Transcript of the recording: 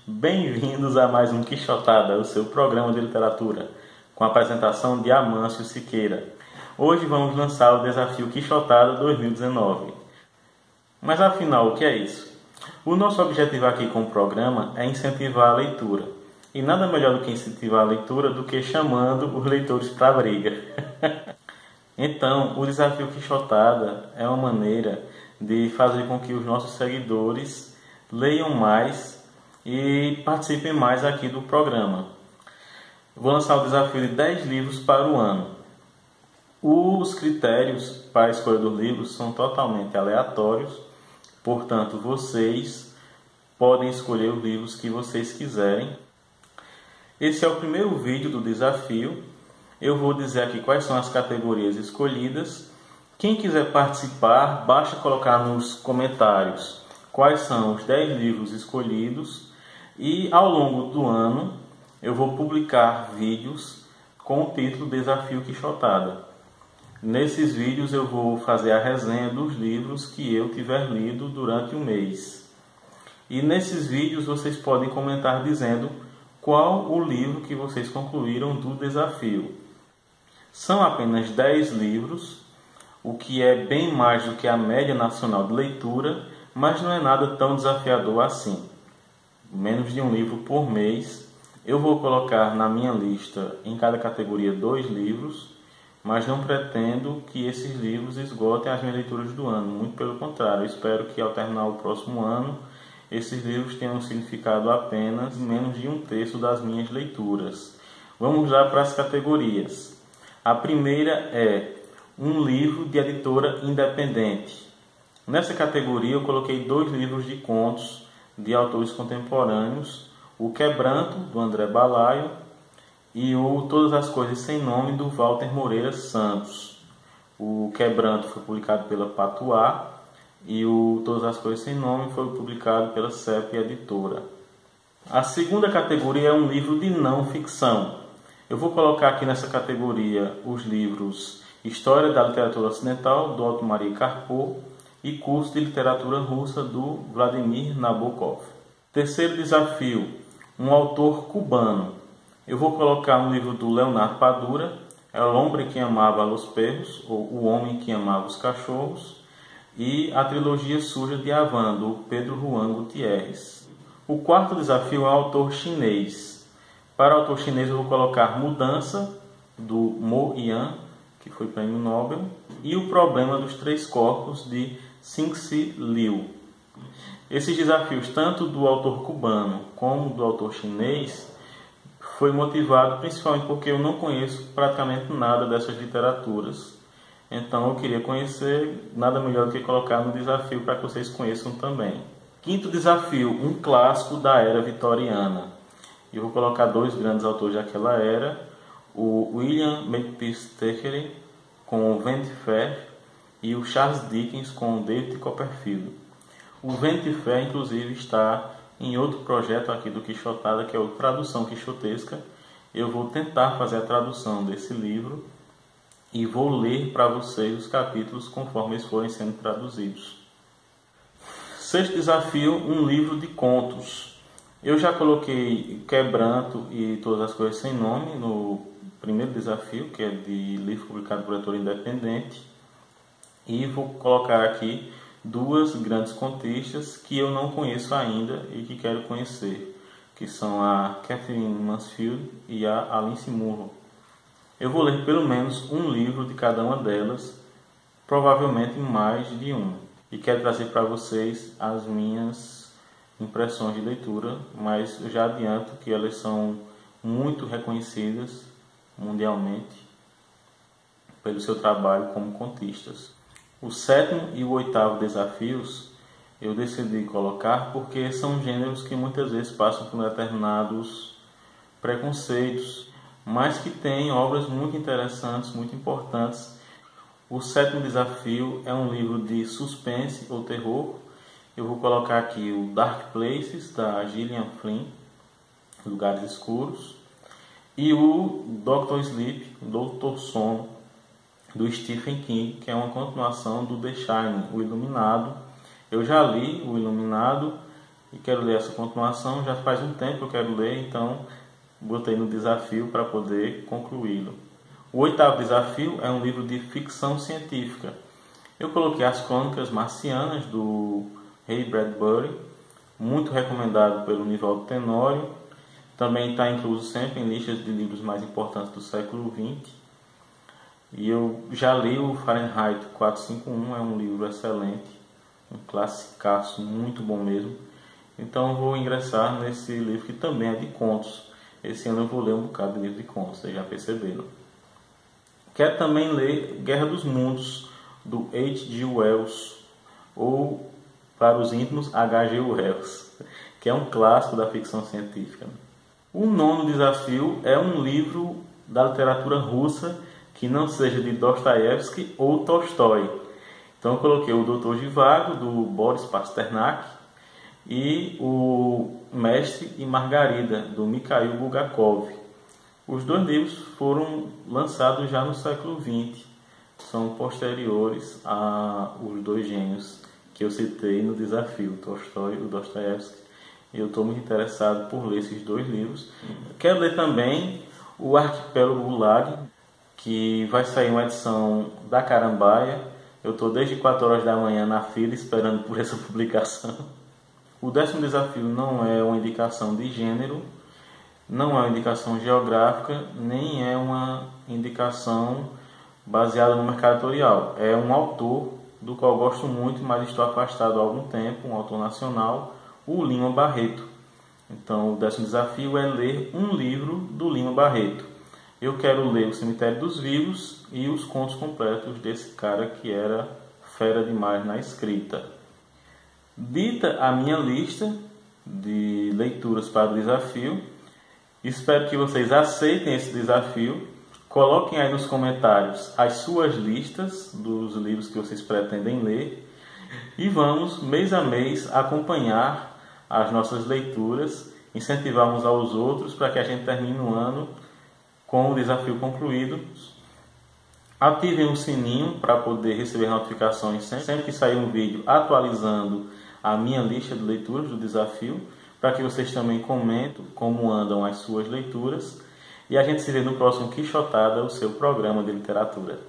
Bem-vindos a mais um Quixotada, o seu programa de literatura, com a apresentação de Amâncio Siqueira. Hoje vamos lançar o desafio Quixotada 2019. Mas afinal, o que é isso? O nosso objetivo aqui com o programa é incentivar a leitura. E nada melhor do que incentivar a leitura do que chamando os leitores para a briga. Então, o desafio Quixotada é uma maneira de fazer com que os nossos seguidores leiam mais e participem mais aqui do programa. Vou lançar o desafio de 10 livros para o ano. Os critérios para a escolha dos livros são totalmente aleatórios, portanto, vocês podem escolher os livros que vocês quiserem. Esse é o primeiro vídeo do desafio. Eu vou dizer aqui quais são as categorias escolhidas. Quem quiser participar, basta colocar nos comentários quais são os 10 livros escolhidos. E ao longo do ano eu vou publicar vídeos com o título Desafio Quixotada. Nesses vídeos eu vou fazer a resenha dos livros que eu tiver lido durante o mês. E nesses vídeos vocês podem comentar dizendo qual o livro que vocês concluíram do desafio. São apenas 10 livros, o que é bem mais do que a média nacional de leitura, mas não é nada tão desafiador assim. Menos de um livro por mês. Eu vou colocar na minha lista, em cada categoria, 2 livros, mas não pretendo que esses livros esgotem as minhas leituras do ano. Muito pelo contrário, eu espero que ao terminar o próximo ano, esses livros tenham significado apenas menos de 1/3 das minhas leituras. Vamos lá para as categorias. A primeira é um livro de editora independente. Nessa categoria eu coloquei 2 livros de contos de autores contemporâneos, o Quebranto, do André Balaio, e o Todas as Coisas Sem Nome, do Walter Moreira Santos. O Quebranto foi publicado pela Patuá e o Todas as Coisas Sem Nome foi publicado pela CEP Editora. A segunda categoria é um livro de não ficção. Eu vou colocar aqui nessa categoria os livros História da Literatura Ocidental, do Otto Maria Karpov, e Curso de Literatura Russa, do Vladimir Nabokov. Terceiro desafio, um autor cubano. Eu vou colocar um livro do Leonardo Padura, El Hombre que Amava los Perros, ou O Homem que Amava os Cachorros, e a trilogia Suja de Havana, do Pedro Juan Gutierrez. O quarto desafio é um autor chinês. Para o autor chinês eu vou colocar Mudança, do Mo Yan, que foi prêmio Nobel, e O Problema dos Três Corpos, de Cixi Liu. Esses desafios, tanto do autor cubano como do autor chinês, foi motivado principalmente porque eu não conheço praticamente nada dessas literaturas. Então eu queria conhecer, nada melhor do que colocar no desafio para que vocês conheçam também. Quinto desafio, um clássico da era vitoriana. Eu vou colocar 2 grandes autores daquela era, o William Makepeace Thackeray com O Vento de Fé e o Charles Dickens com David Copperfield. O Vento de Fé, inclusive, está em outro projeto aqui do Quixotada, que é o Tradução Quixotesca. Eu vou tentar fazer a tradução desse livro e vou ler para vocês os capítulos conforme eles forem sendo traduzidos. Sexto desafio, um livro de contos. Eu já coloquei Quebranto e Todas as Coisas Sem Nome no primeiro desafio, que é de livro publicado por editora independente. E vou colocar aqui 2 grandes contistas que eu não conheço ainda e que quero conhecer, que são a Catherine Mansfield e a Alice Munro. Eu vou ler pelo menos um livro de cada uma delas, provavelmente mais de um. E quero trazer para vocês as minhas impressões de leitura, mas eu já adianto que elas são muito reconhecidas mundialmente pelo seu trabalho como contistas. O 7º e o 8º desafios eu decidi colocar porque são gêneros que muitas vezes passam por determinados preconceitos, mas que têm obras muito interessantes, muito importantes. O 7º desafio é um livro de suspense ou terror. Eu vou colocar aqui o Dark Places, da Gillian Flynn, Lugares Escuros, e o Dr. Sleep, Doutor Sono, do Stephen King, que é uma continuação do The Shining, O Iluminado. Eu já li O Iluminado e quero ler essa continuação. Já faz um tempo que eu quero ler, então botei no desafio para poder concluí-lo. O 8º desafio é um livro de ficção científica. Eu coloquei As Crônicas Marcianas, do Ray Bradbury, muito recomendado pelo Nivaldo Tenório. Também está incluso sempre em listas de livros mais importantes do século XX. E eu já li o Fahrenheit 451, é um livro excelente, um classicaço, muito bom mesmo. Então vou ingressar nesse livro que também é de contos. Esse ano eu vou ler um bocado de livro de contos, vocês já perceberam. Quero também ler Guerra dos Mundos, do H.G. Wells, ou, para os íntimos, H.G. Wells, que é um clássico da ficção científica. O 9º desafio é um livro da literatura russa que não seja de Dostoiévski ou Tolstói. Então eu coloquei o Doutor Zhivago, do Boris Pasternak, e o Mestre e Margarida, do Mikhail Bulgakov. Os dois livros foram lançados já no século XX, são posteriores aos dois gênios que eu citei no desafio, Tolstói e o Dostoiévski. Eu estou muito interessado por ler esses dois livros. Quero ler também o Arquipélago Gulag, que vai sair uma edição da Carambaia. Eu estou desde 4 horas da manhã na fila esperando por essa publicação. O 10º desafio não é uma indicação de gênero, não é uma indicação geográfica, nem é uma indicação baseada no mercado editorial. É um autor do qual gosto muito, mas estou afastado há algum tempo, um autor nacional, o Lima Barreto. Então o 10º desafio é ler um livro do Lima Barreto. Eu quero ler O Cemitério dos Vivos e os contos completos desse cara que era fera demais na escrita. Dita a minha lista de leituras para o desafio, espero que vocês aceitem esse desafio. Coloquem aí nos comentários as suas listas dos livros que vocês pretendem ler e vamos, mês a mês, acompanhar as nossas leituras, incentivar uns aos outros para que a gente termine o ano com o desafio concluído. Ativem o sininho para poder receber notificações sempre que sair um vídeo atualizando a minha lista de leituras do desafio, para que vocês também comentem como andam as suas leituras. E a gente se vê no próximo Quixotada, o seu programa de literatura.